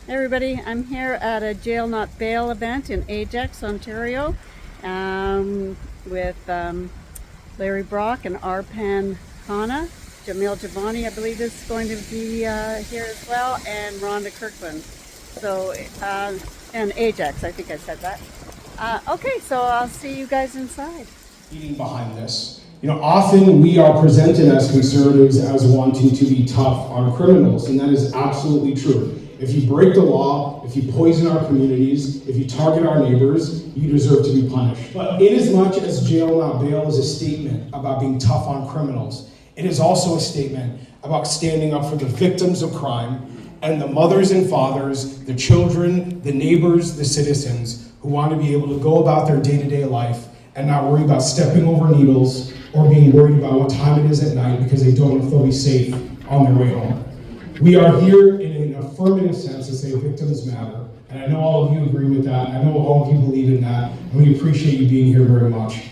Hey everybody, I'm here at a Jail Not Bail event in Ajax, Ontario, with Larry Brock and Arpan, Khanna. Jamil, Jivani, I believe, is going to be here as well, and Rhonda, Kirkland. So, and Ajax, I think I said that. Okay, so I'll see you guys inside. Behind this. Often we are presented as conservatives as wanting to be tough on criminals, and that is absolutely true. If you break the law, if you poison our communities, if you target our neighbors, you deserve to be punished. But inasmuch as Jail Not Bail is a statement about being tough on criminals, it is also a statement about standing up for the victims of crime and the mothers and fathers, the children, the neighbors, the citizens who want to be able to go about their day-to-day life and not worry about stepping over needles or being worried about what time it is at night because they don't know if they'll be safe on their way home. We are here in an affirmative sense to say victims matter, and I know all of you agree with that. I know all of you believe in that, and we appreciate you being here very much.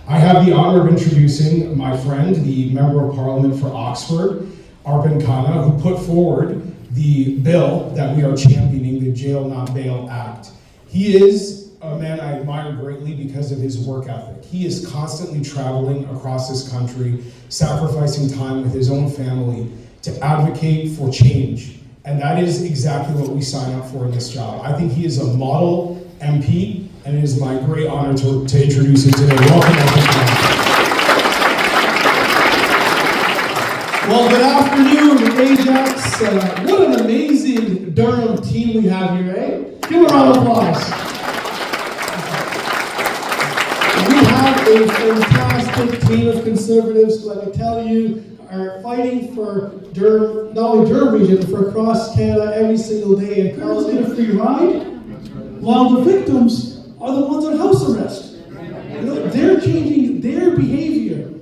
I have the honor of introducing my friend, the Member of Parliament for Oxford, Arpan Khanna, who put forward the bill that we are championing, the Jail Not Bail Act. He is a man I admire greatly because of his work ethic. He is constantly traveling across this country, sacrificing time with his own family to advocate for change. And that is exactly what we sign up for in this job. I think he is a model MP, and it is my great honor to introduce him today. Welcome, Well, good afternoon, Ajax. What an amazing Durham team we have here, eh? Give a round of applause. We have a fantastic team of conservatives who I can tell you are fighting for Durham, not only Durham region, but for across Canada every single day. And Carl's getting a free ride, while the victims are the ones on house arrest. They're changing their behavior.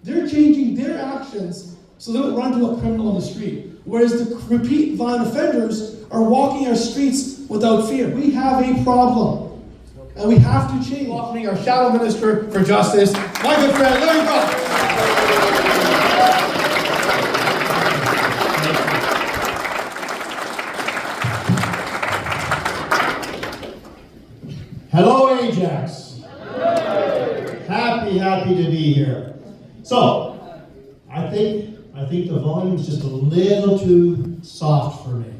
They're changing their actions so they don't run to a criminal on the street. Whereas the repeat violent offenders are walking our streets without fear. We have a problem, and we have to change. Welcoming our Shadow Minister for Justice, my good friend Larry Brock. Hello, Ajax. Happy to be here. So, I think the volume's just a little too soft for me.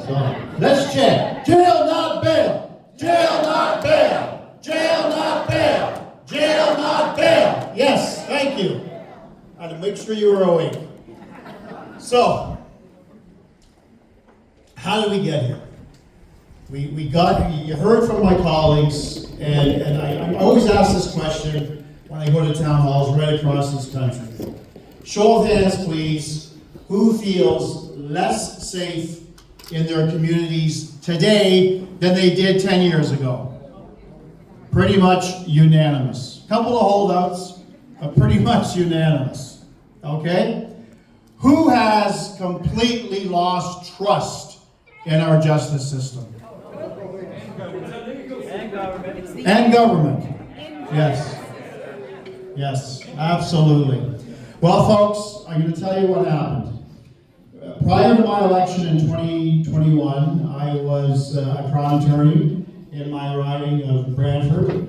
So, let's check. Jail not bail. Jail not bail. Jail not bail. Jail not bail. Yes, thank you. I had to make sure you were awake. So, how did we get here? You heard from my colleagues, and I always ask this question when I go to town halls right across this country. Show of hands, please, who feels less safe in their communities today than they did 10 years ago? Pretty much unanimous. Couple of holdouts, but pretty much unanimous, okay? Who has completely lost trust in our justice system? And government. Yes, absolutely. Well, folks, I'm going to tell you what happened. Prior to my election in 2021, I was a crown attorney in my riding of Brantford,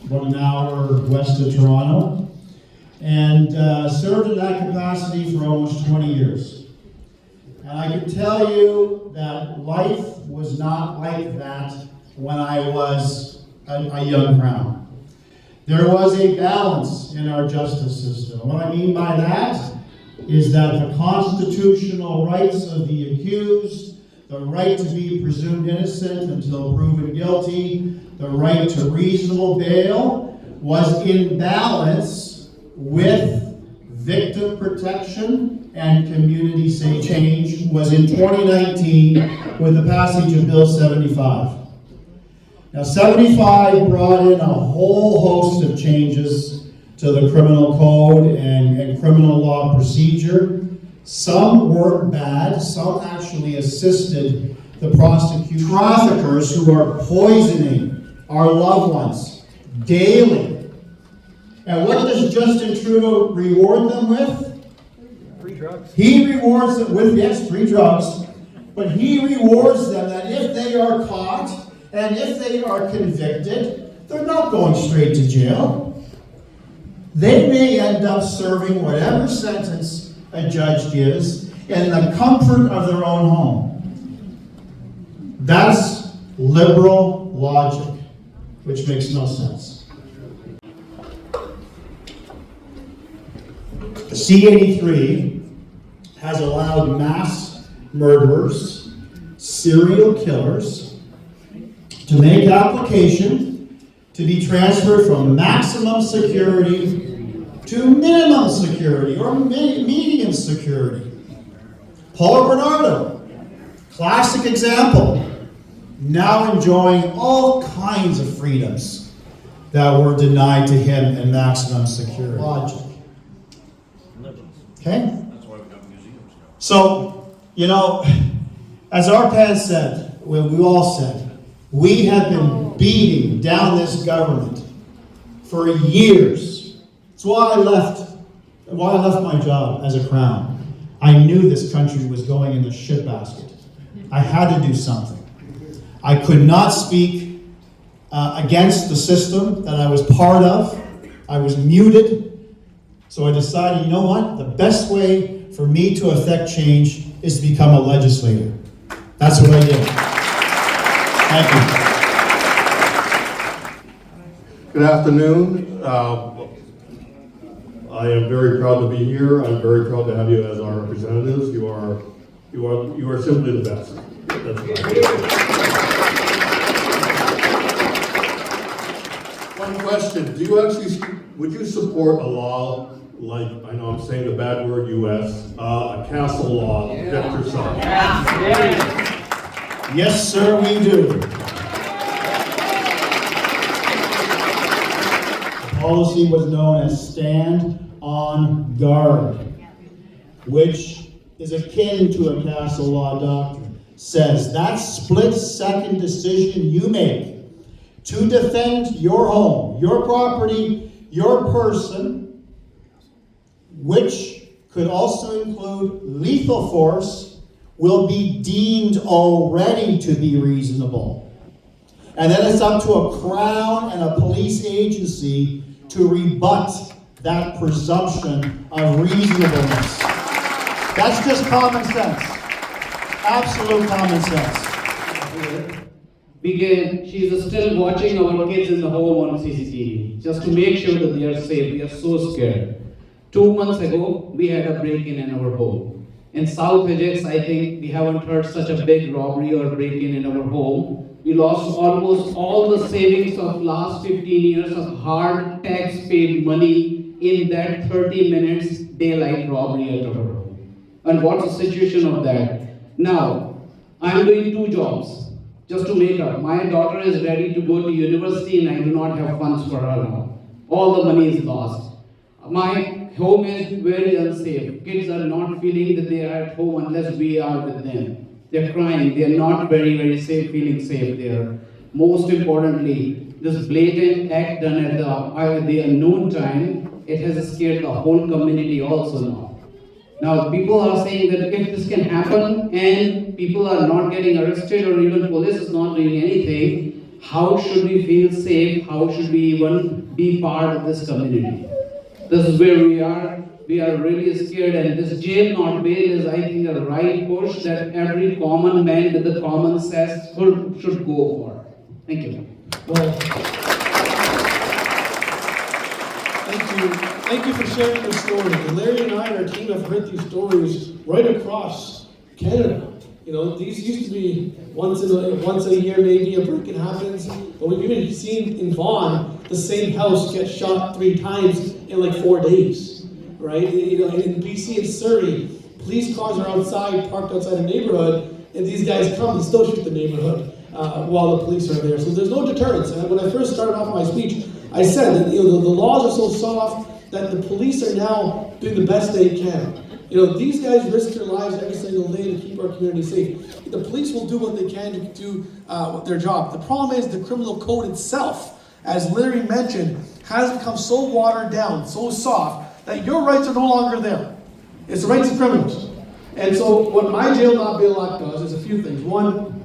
about an hour west of Toronto, and served in that capacity for almost 20 years. And I can tell you that life was not like that when I was a young crown. There was a balance in our justice system. What I mean by that is that the constitutional rights of the accused, the right to be presumed innocent until proven guilty, the right to reasonable bail was in balance with victim protection and community safety. Change was in 2019 with the passage of Bill 75. Now, 75 brought in a whole host of changes to the criminal code and criminal law procedure. Some weren't bad, some actually assisted the prosecution. Traffickers who are poisoning our loved ones daily. And what does Justin Trudeau reward them with? Free drugs. He rewards them with, yes, free drugs. but he rewards them that if they are caught and if they are convicted, they're not going straight to jail. They may end up serving whatever sentence a judge gives in the comfort of their own home. That's liberal logic, which makes no sense. The C-83 has allowed mass murderers, serial killers, to make application to be transferred from maximum security to minimum security or medium security. Paul Bernardo, classic example, now enjoying all kinds of freedoms that were denied to him in maximum security. Logic. Okay? So, you know, as Arpan said, we all said, we have been beating down this government for years. That's why I left my job as a Crown. I knew this country was going in the shitbasket. I had to do something. I could not speak against the system that I was part of. I was muted. So I decided, you know what? The best way for me to affect change is to become a legislator. That's what I did. Thank you. Good afternoon. I am very proud to be here. I'm very proud to have you as our representatives. You are simply the best. That's One question: would you support a law like, I know I'm saying the bad word, U.S., a castle law, protect yourself? Yes, sir, we do. The policy was known as Stand on Guard, which is akin to a castle law doctrine. Says that split-second decision you make to defend your home, your property, your person, which could also include lethal force, will be deemed already to be reasonable. And then it's up to a Crown and a police agency to rebut that presumption of reasonableness. That's just common sense. Absolute common sense. She's still watching our kids in the home on CCTV, just to make sure that they are safe. We are so scared. 2 months ago, we had a break-in in our home. In South Ajax, I think we haven't heard such a big robbery or break-in in our home. We lost almost all the savings of last 15 years of hard tax-paid money in that 30 minutes daylight robbery at our home. And what's the situation of that? Now, I'm doing 2 jobs just to make up. My daughter is ready to go to university and I do not have funds for her now. All the money is lost. My home is very unsafe. Kids are not feeling that they are at home unless we are with them. They're crying. They're not very safe, feeling safe there. Most importantly, this blatant act done at the unknown time, it has scared the whole community also now. Now, people are saying that if this can happen and people are not getting arrested or even police is not doing anything, how should we feel safe? How should we even be part of this community? This is where we are. We are really scared, and this jail not bail is, I think, a right push that every common man with the common sense should go for. Thank you. Well, thank you for sharing your story. Larry and I and our team have heard these stories right across Canada. You know, these used to be once a year maybe a break-in happens, but we've even seen in Vaughan the same house get shot 3 times in like 4 days, right? You know, in BC and Surrey, police cars are outside, parked outside a neighborhood, and these guys come and still shoot the neighborhood while the police are there. So there's no deterrence. And when I first started off my speech, I said that the laws are so soft that the police are now doing the best they can. You know, these guys risk their lives every single day to keep our community safe. The police will do what they can to do their job. The problem is the criminal code itself, as Larry mentioned, has become so watered down, so soft, that your rights are no longer there. It's the rights of criminals. And so what my jail not bail act does is a few things. One,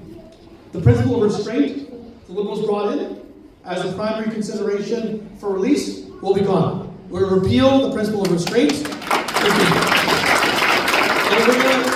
the principle of restraint, the Liberals brought in as a primary consideration for release, will be gone. We're going to repeal the principle of restraint. And we're going to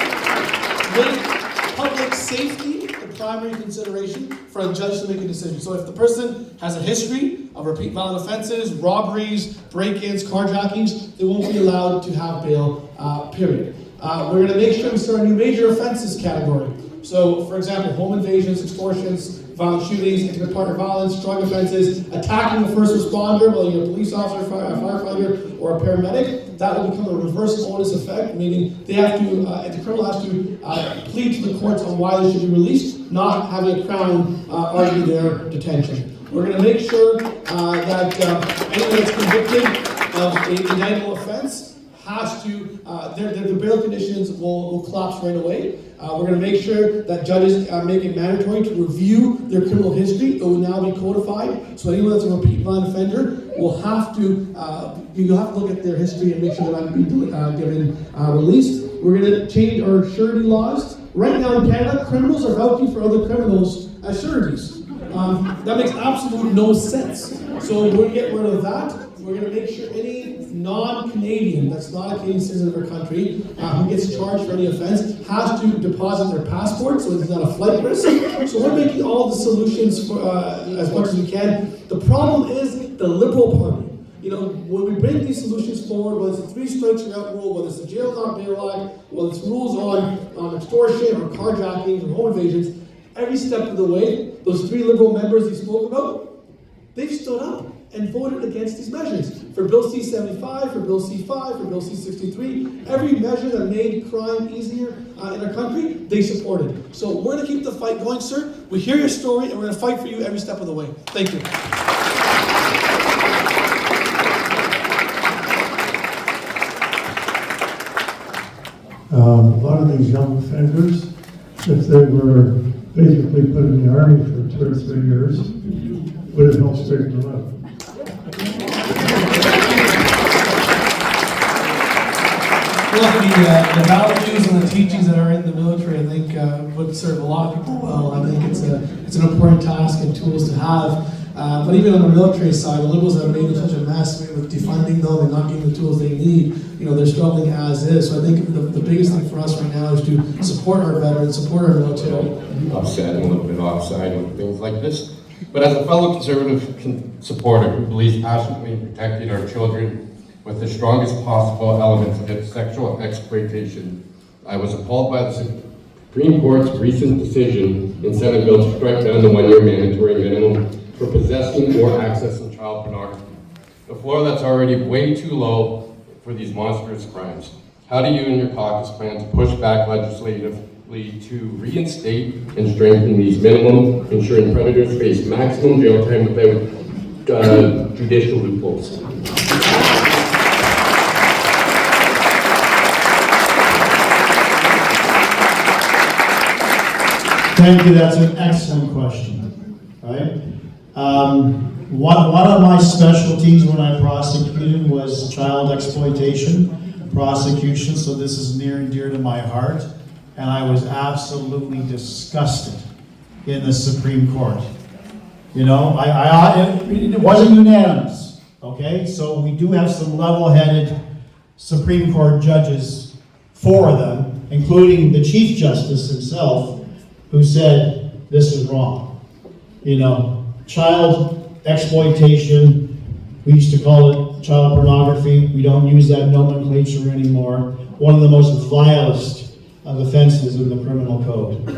make public safety the primary consideration for a judge to make a decision. So if the person has a history of repeat violent offenses, robberies, break-ins, carjackings, they won't be allowed to have bail, period. We're going to make sure we start a new major offenses category. So, for example, home invasions, extortions, violent shootings, intimate partner violence, drug offenses, attacking a first responder, whether you're a police officer, a firefighter, or a paramedic, that will become a reverse onus effect, meaning they have to, the criminal has to plead to the courts on why they should be released, not having a Crown argue their detention. We're going to make sure that anyone that's convicted of a indictable offense has to, their bail conditions will collapse right away. We're going to make sure that judges make it mandatory to review their criminal history. It will now be codified, so anyone that's a repeat violent offender will have to, you'll have to look at their history and make sure they're not being given released. We're going to change our surety laws. Right now in Canada, criminals are vouching for other criminals as sureties. That makes absolutely no sense. So we're going to get rid of that. We're going to make sure any non-Canadian, that's not a Canadian citizen of our country, who gets charged for any offense, has to deposit their passport, so it's not a flight risk. So we're making all the solutions for, as much as we can. The problem is the Liberal Party. You know, when we bring these solutions forward, whether it's a 3 strikes you're out rule, whether it's the Jail Not Bail Act, whether it's rules on extortion or carjacking or home invasions, every step of the way, those 3 Liberal members you spoke about, they've stood up and voted against these measures. For Bill C-75, for Bill C-5, for Bill C-63, every measure that made crime easier in our country, they supported. So we're going to keep the fight going, sir. We hear your story, and we're going to fight for you every step of the way. Thank you. A lot of these young offenders, if they were basically put in the army for 2 or 3 years, would have helped straighten them out. Look, the values and the teachings that are in the military, I think, would serve a lot of people well. I think it's an important task and tools to have. But even on the military side, the Liberals have made such a mess with defunding them and not giving the tools they need. You know, they're struggling as is. So I think the biggest thing for us right now is to support our veterans, support our military. Upset and a little bit offside with things like this. But as a fellow conservative supporter who believes passionately in protecting our children with the strongest possible elements against sexual exploitation, I was appalled by the Supreme Court's recent decision in Senate Bill to strike down the 1-year mandatory minimum for possessing or accessing child pornography. The floor that's already way too low for these monstrous crimes. How do you and your caucus plan to push back legislatively to reinstate and strengthen these minimum, ensuring predators face maximum jail time without judicial loopholes? Thank you, that's an excellent question, right? One of my specialties when I prosecuted was child exploitation prosecution, so this is near and dear to my heart, and I was absolutely disgusted in the Supreme Court. You know, it wasn't unanimous, okay? So we do have some level-headed Supreme Court judges, 4 of them, including the Chief Justice himself, who said, this is wrong. You know, child exploitation, we used to call it child pornography. We don't use that nomenclature anymore. One of the most vilest of offenses in the criminal code.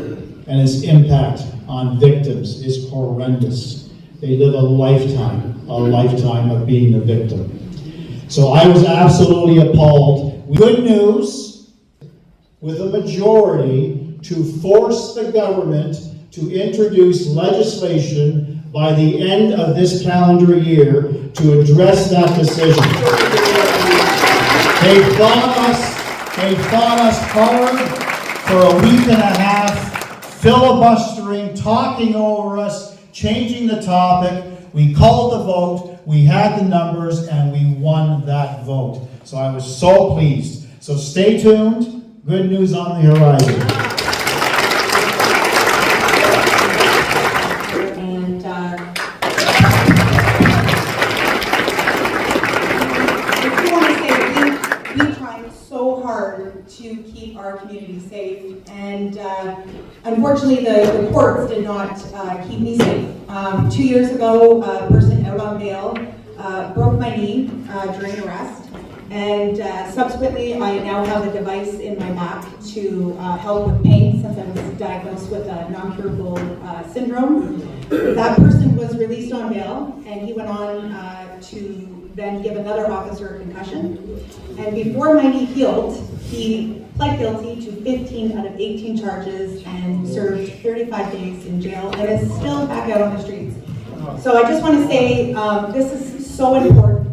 And its impact on victims is horrendous. They live a lifetime of being a victim. So I was absolutely appalled. Good news, with a majority, to force the government to introduce legislation by the end of this calendar year to address that decision. They fought us hard for a week and a half, filibustering, talking over us, changing the topic. We called the vote, we had the numbers, and we won that vote. So I was so pleased. So stay tuned. Good news on the horizon. And I just want to say we tried so hard to keep our community safe, and unfortunately the courts did not keep me safe. 2 years ago, a person out on bail broke my knee during arrest. And subsequently, I now have a device in my back to help with pain since I was diagnosed with a non-curable syndrome. That person was released on bail, and he went on to then give another officer a concussion. And before my knee healed, he pled guilty to 15 out of 18 charges and served 35 days in jail, and is still back out on the streets. So I just want to say this is so important.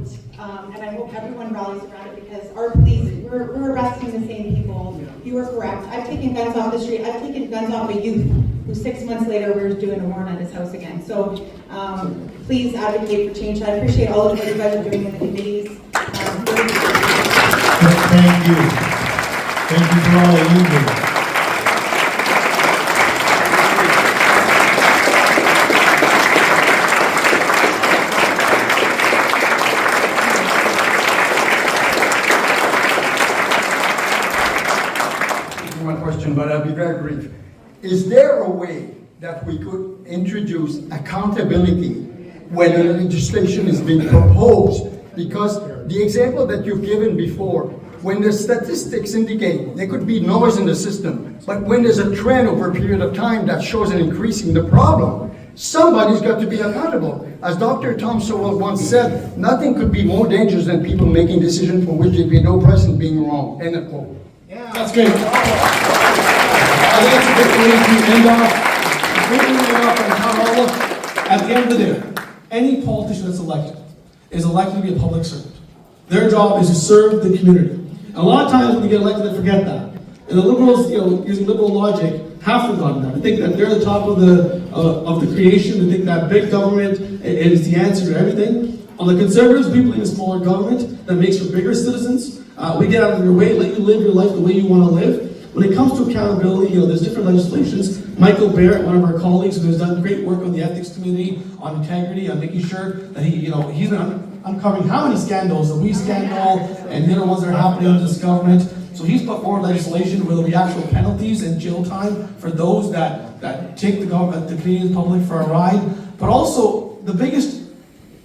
And I hope everyone rallies around it, because our police, we're arresting the same people. You are correct. I've taken guns off the street. I've taken guns off a youth who 6 months later we're doing a warrant at his house again. So please advocate for change. I appreciate all of what you guys are doing in the committees. Thank you. Thank you for all that you do. But I'll be very brief. Is there a way that we could introduce accountability when a legislation is being proposed? Because the example that you've given before, when the statistics indicate there could be noise in the system, but when there's a trend over a period of time that shows an increase in the problem, somebody's got to be accountable. As Dr. Tom Sowell once said, nothing could be more dangerous than people making decisions for which there'd be no person being wrong. End of quote. That's great. I think it's a good way to end off. Before we end off on Townhall, at the end of the day, any politician that's elected is elected to be a public servant. Their job is to serve the community. And a lot of times when they get elected, they forget that. And the liberals, using liberal logic, have forgotten that. They think that they're the top of the creation. They think that big government is the answer to everything. On the conservatives, we believe in smaller government that makes for bigger citizens. We get out of your way, let you live your life the way you want to live. When it comes to accountability, there's different legislations. Michael Barrett, one of our colleagues who has done great work on the ethics committee, on integrity, on making sure that he's been uncovering how many scandals, the We scandal, and the other ones that are happening in this government. So he's put forward legislation where there'll be actual penalties and jail time for those that take the Canadian public for a ride. But also, the biggest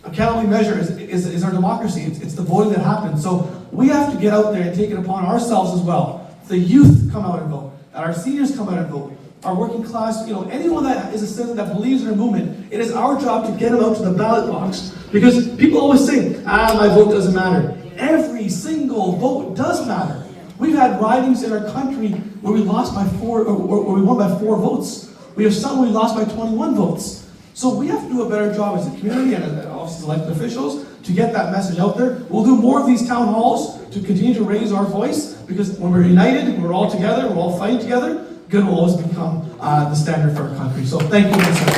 accountability measure is our democracy. It's the voting that happens. So we have to get out there and take it upon ourselves as well. The youth come out and vote. Our seniors come out and vote. Our working class, anyone that is a citizen that believes in a movement, it is our job to get them out to the ballot box. Because people always say, my vote doesn't matter. Every single vote does matter. We've had ridings in our country where we lost by 4, or we won by 4 votes. We have some where we lost by 21 votes. So we have to do a better job as a community and as obviously elected officials to get that message out there. We'll do more of these town halls to continue to raise our voice, because when we're united, we're all together, we're all fighting together, good will always become the standard for our country. So thank you, Mr.